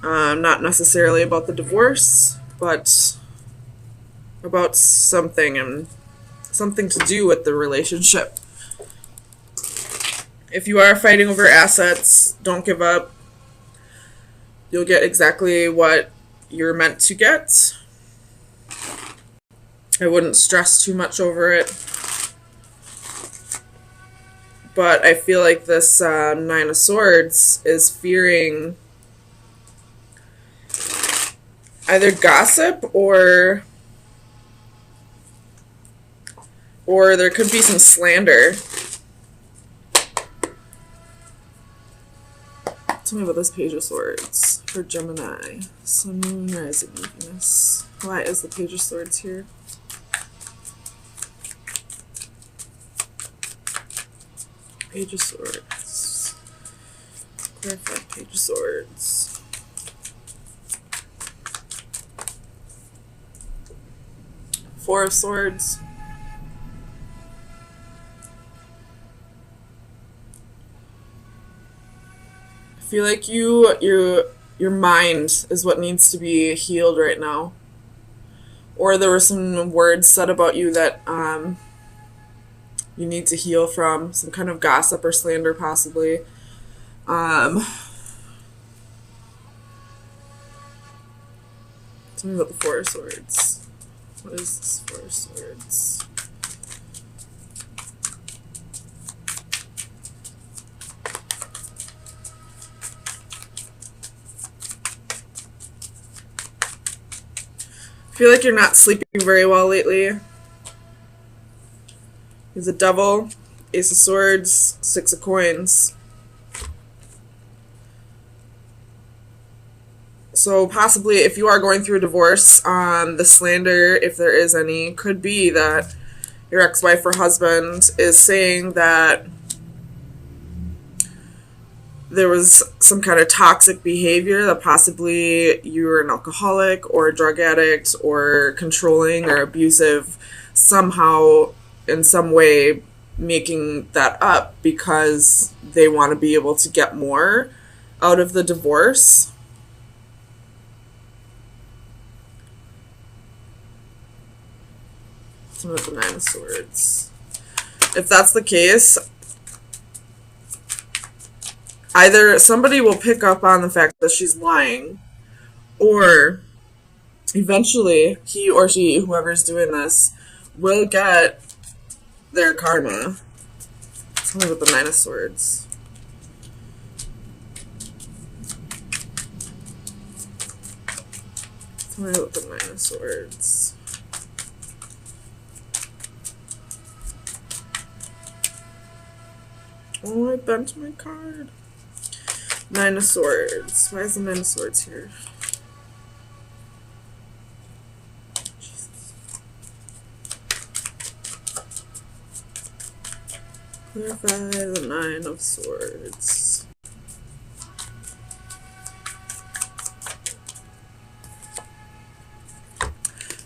Not necessarily about the divorce, but about something and something to do with the relationship. If you are fighting over assets, don't give up. You'll get exactly what you're meant to get. I wouldn't stress too much over it. But I feel like this Nine of Swords is fearing either gossip or there could be some slander. Tell me about this Page of Swords for Gemini. Sun, Moon, Rising, Venus. Why is the Page of Swords here? Page of Swords. Clarify Page of Swords. Four of Swords. I feel like your mind is what needs to be healed right now. Or there were some words said about you that you need to heal from, some kind of gossip or slander possibly. Tell me about the Four of Swords. What is this Four of Swords? I feel like you're not sleeping very well lately. There's a Devil, Ace of Swords, Six of Coins. So possibly if you are going through a divorce, the slander, if there is any, could be that your ex-wife or husband is saying that there was some kind of toxic behavior, that possibly you were an alcoholic or a drug addict or controlling or abusive, somehow in some way making that up because they want to be able to get more out of the divorce. With the Nine of Swords. If that's the case, either somebody will pick up on the fact that she's lying, or eventually he or she, whoever's doing this, will get their karma. Tell me about the Nine of Swords. Tell me about the Nine of Swords. Oh, I bent my card. Nine of Swords. Why is the Nine of Swords here? Jesus. Clarify the Nine of Swords.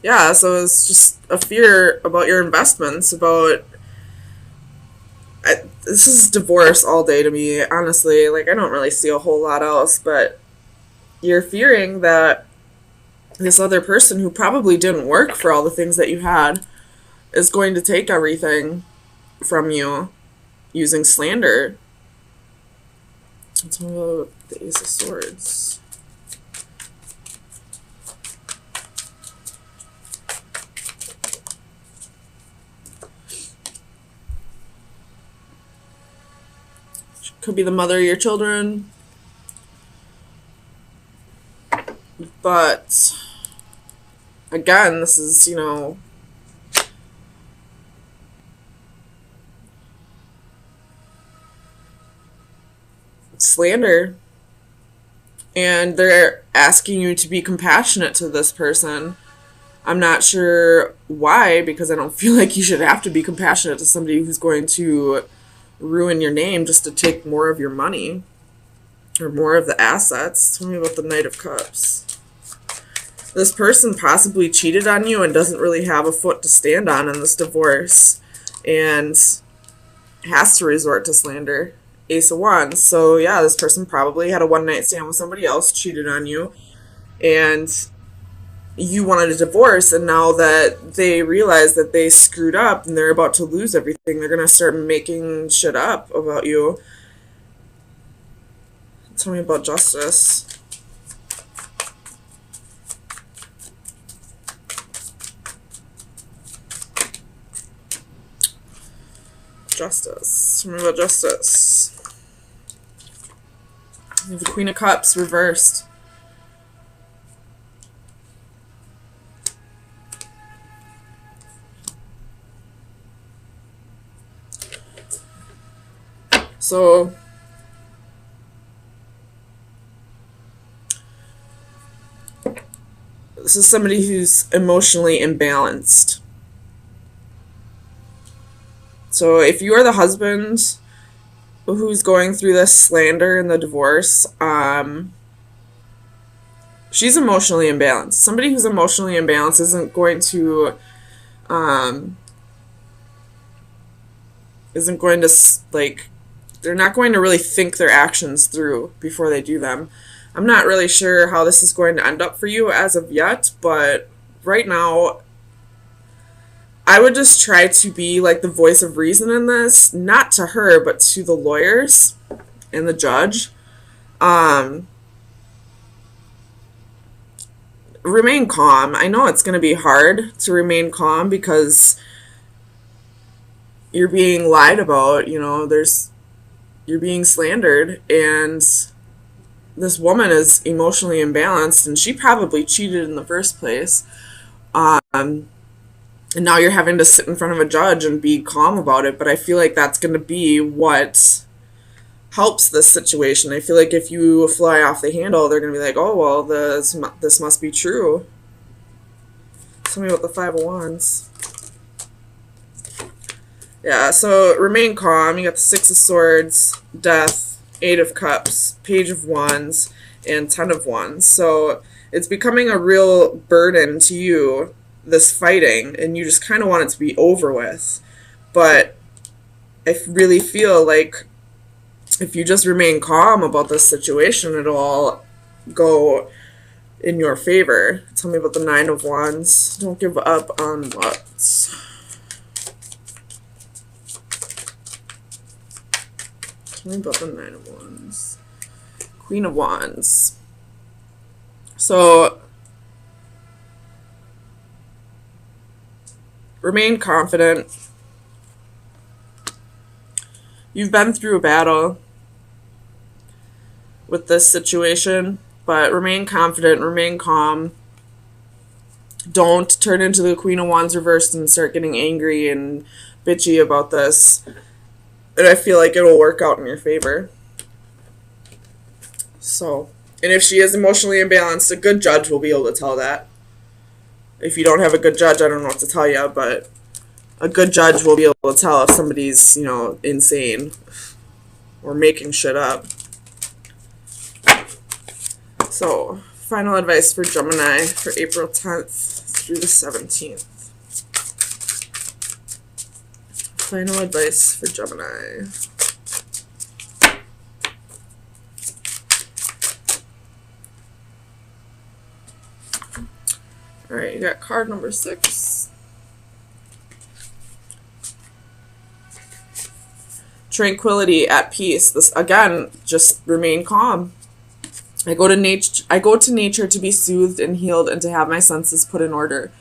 Yeah, so it's just a fear about your investments, about... this is divorce all day to me, honestly. Like, I don't really see a whole lot else, but you're fearing that this other person who probably didn't work for all the things that you had is going to take everything from you using slander. Let's talk about the Ace of Swords. Could be the mother of your children. But again, this is, slander. And they're asking you to be compassionate to this person. I'm not sure why, because I don't feel like you should have to be compassionate to somebody who's going to ruin your name just to take more of your money or more of the assets. Tell me about the Knight of Cups. This person possibly cheated on you and doesn't really have a foot to stand on in this divorce and has to resort to slander Ace of Wands. So yeah, this person probably had a one-night stand with somebody else, cheated on you, and you wanted a divorce, and now that they realize that they screwed up and they're about to lose everything, they're going to start making shit up about you. Tell me about justice. Justice. Tell me about justice. You have the Queen of Cups reversed. So this is somebody who's emotionally imbalanced. So if you are the husband who's going through this slander and the divorce, she's emotionally imbalanced. Somebody who's emotionally imbalanced isn't going to like, they're not going to really think their actions through before they do them. I'm not really sure how this is going to end up for you as of yet, but right now I would just try to be like the voice of reason in this, not to her, but to the lawyers and the judge. Remain calm. I know it's going to be hard to remain calm because you're being lied about, you're being slandered, and this woman is emotionally imbalanced, and she probably cheated in the first place. And now you're having to sit in front of a judge and be calm about it, but I feel like that's going to be what helps this situation. I feel like if you fly off the handle, they're going to be like, oh, well, this must be true. Tell me about the Five of Wands. Yeah, so remain calm. You got the Six of Swords, Death, Eight of Cups, Page of Wands, and Ten of Wands. So it's becoming a real burden to you, this fighting, and you just kind of want it to be over with. But I really feel like if you just remain calm about this situation, it'll all go in your favor. Tell me about the Nine of Wands. Don't give up on what? Tell me about the Nine of Wands. Queen of Wands. So remain confident. You've been through a battle with this situation, but remain confident, remain calm. Don't turn into the Queen of Wands reversed and start getting angry and bitchy about this. And I feel like it'll work out in your favor. So, and if she is emotionally imbalanced, a good judge will be able to tell that. If you don't have a good judge, I don't know what to tell you, but a good judge will be able to tell if somebody's, insane or making shit up. So, final advice for Gemini for April 10th through the 17th. Final advice for Gemini. Alright, you got card number 6. Tranquility, at peace. This, again, just remain calm. I go to nature to be soothed and healed and to have my senses put in order.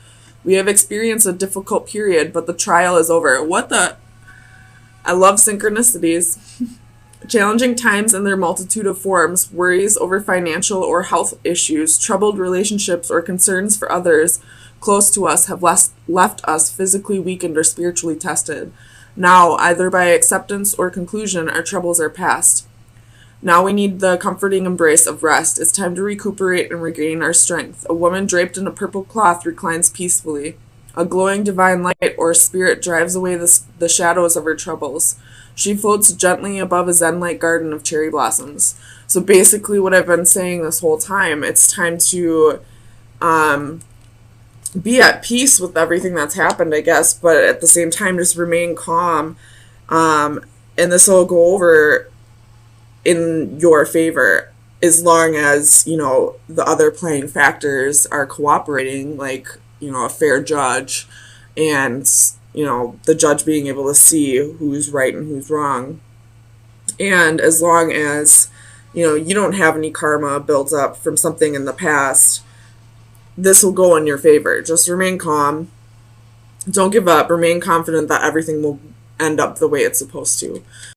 We have experienced a difficult period, but the trial is over. What the? I love synchronicities. Challenging times in their multitude of forms, worries over financial or health issues, troubled relationships, or concerns for others close to us have left us physically weakened or spiritually tested. Now, either by acceptance or conclusion, our troubles are past. Now we need the comforting embrace of rest. It's time to recuperate and regain our strength. A woman draped in a purple cloth reclines peacefully. A glowing divine light or spirit drives away the shadows of her troubles. She floats gently above a zen-like garden of cherry blossoms. So basically what I've been saying this whole time, it's time to be at peace with everything that's happened, I guess, but at the same time just remain calm. And this will go over in your favor, as long as, you know, the other playing factors are cooperating, like, you know, a fair judge, and, you know, the judge being able to see who's right and who's wrong. And as long as, you know, you don't have any karma built up from something in the past, this will go in your favor. Just remain calm. Don't give up. Remain confident that everything will end up the way it's supposed to.